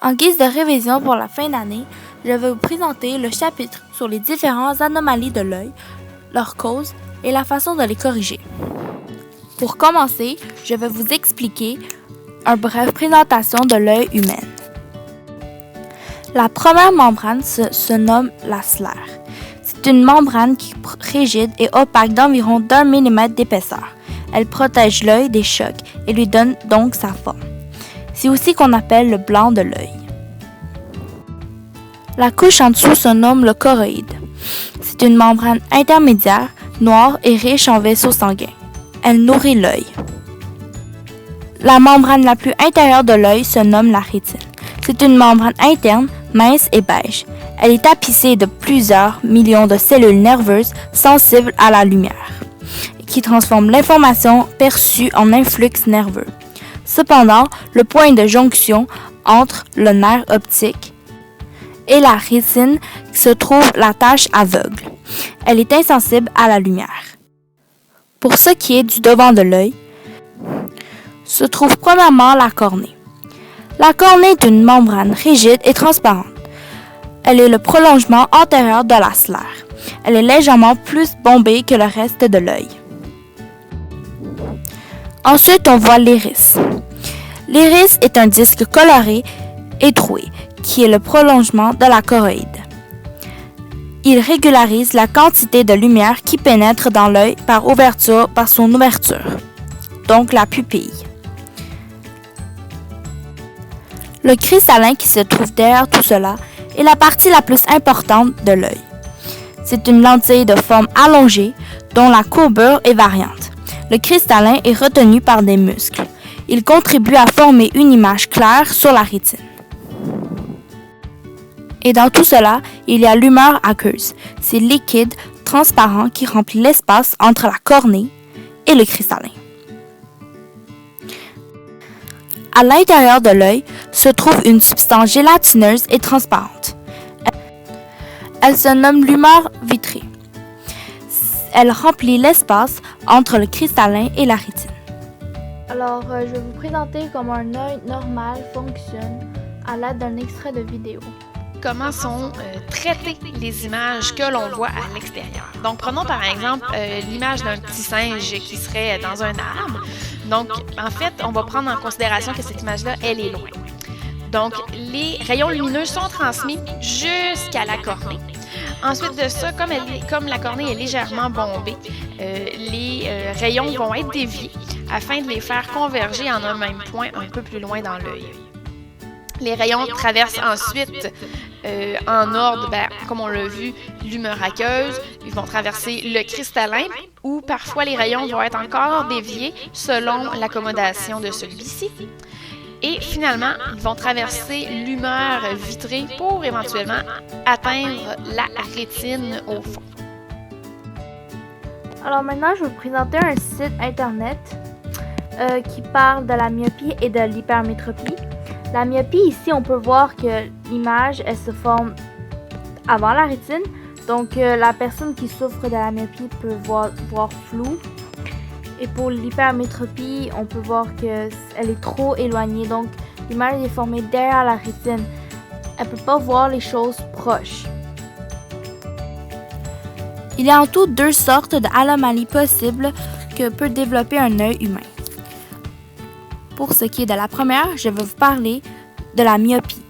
En guise de révision pour la fin d'année, je vais vous présenter le chapitre sur les différentes anomalies de l'œil, leurs causes et la façon de les corriger. Pour commencer, je vais vous expliquer une brève présentation de l'œil humain. La première membrane se nomme la sclère. C'est une membrane rigide et opaque d'environ 1 mm d'épaisseur. Elle protège l'œil des chocs et lui donne donc sa forme. C'est aussi qu'on appelle le blanc de l'œil. La couche en dessous se nomme le choroïde. C'est une membrane intermédiaire, noire et riche en vaisseaux sanguins. Elle nourrit l'œil. La membrane la plus intérieure de l'œil se nomme la rétine. C'est une membrane interne, mince et beige. Elle est tapissée de plusieurs millions de cellules nerveuses sensibles à la lumière, qui transforment l'information perçue en influx nerveux. Cependant, le point de jonction entre le nerf optique et la rétine se trouve la tache aveugle. Elle est insensible à la lumière. Pour ce qui est du devant de l'œil, se trouve premièrement la cornée. La cornée est une membrane rigide et transparente. Elle est le prolongement antérieur de la sclère. Elle est légèrement plus bombée que le reste de l'œil. Ensuite, on voit l'iris. L'iris est un disque coloré et troué, qui est le prolongement de la choroïde. Il régularise la quantité de lumière qui pénètre dans l'œil par son ouverture, donc la pupille. Le cristallin qui se trouve derrière tout cela est la partie la plus importante de l'œil. C'est une lentille de forme allongée dont la courbure est variante. Le cristallin est retenu par des muscles. Il contribue à former une image claire sur la rétine. Et dans tout cela, il y a l'humeur aqueuse. C'est liquide, transparent qui remplit l'espace entre la cornée et le cristallin. À l'intérieur de l'œil se trouve une substance gélatineuse et transparente. Elle se nomme l'humeur vitrée. Elle remplit l'espace entre le cristallin et la rétine. Alors, je vais vous présenter comment un œil normal fonctionne à l'aide d'un extrait de vidéo. Comment sont traitées les images que l'on voit à l'extérieur. Donc, prenons par exemple l'image d'un petit singe qui serait dans un arbre. Donc, en fait, on va prendre en considération que cette image-là, elle est loin. Donc, les rayons lumineux sont transmis jusqu'à la cornée. Ensuite de ça, comme la cornée est légèrement bombée, les rayons vont être déviés afin de les faire converger en un même point un peu plus loin dans l'œil. Les rayons traversent ensuite en ordre, comme on l'a vu, l'humeur aqueuse. Ils vont traverser le cristallin ou parfois les rayons vont être encore déviés selon l'accommodation de celui-ci. Et finalement, ils vont traverser l'humeur vitrée pour éventuellement atteindre la rétine au fond. Alors maintenant, je vais vous présenter un site internet qui parle de la myopie et de l'hypermétropie. La myopie, ici, on peut voir que l'image, elle se forme avant la rétine. Donc, la personne qui souffre de la myopie peut voir flou. Et pour l'hypermétropie, on peut voir qu'elle est trop éloignée. Donc, l'image est formée derrière la rétine. Elle ne peut pas voir les choses proches. Il y a en tout 2 sortes d'anomalies possibles que peut développer un œil humain. Pour ce qui est de la première, je vais vous parler de la myopie.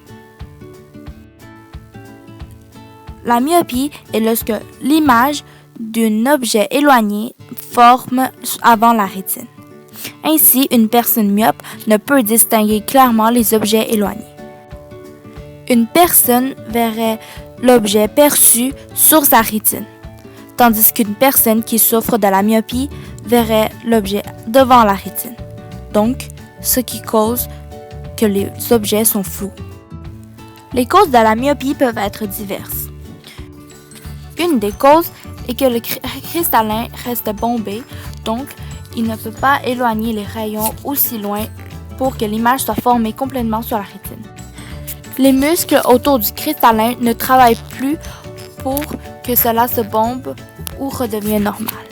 La myopie est lorsque l'image d'un objet éloigné forme avant la rétine. Ainsi, une personne myope ne peut distinguer clairement les objets éloignés. Une personne verrait l'objet perçu sur sa rétine, tandis qu'une personne qui souffre de la myopie verrait l'objet devant la rétine. Donc, ce qui cause que les objets sont flous. Les causes de la myopie peuvent être diverses. Une des causes est que le cristallin reste bombé, donc il ne peut pas éloigner les rayons aussi loin pour que l'image soit formée complètement sur la rétine. Les muscles autour du cristallin ne travaillent plus pour que cela se bombe ou redevienne normal.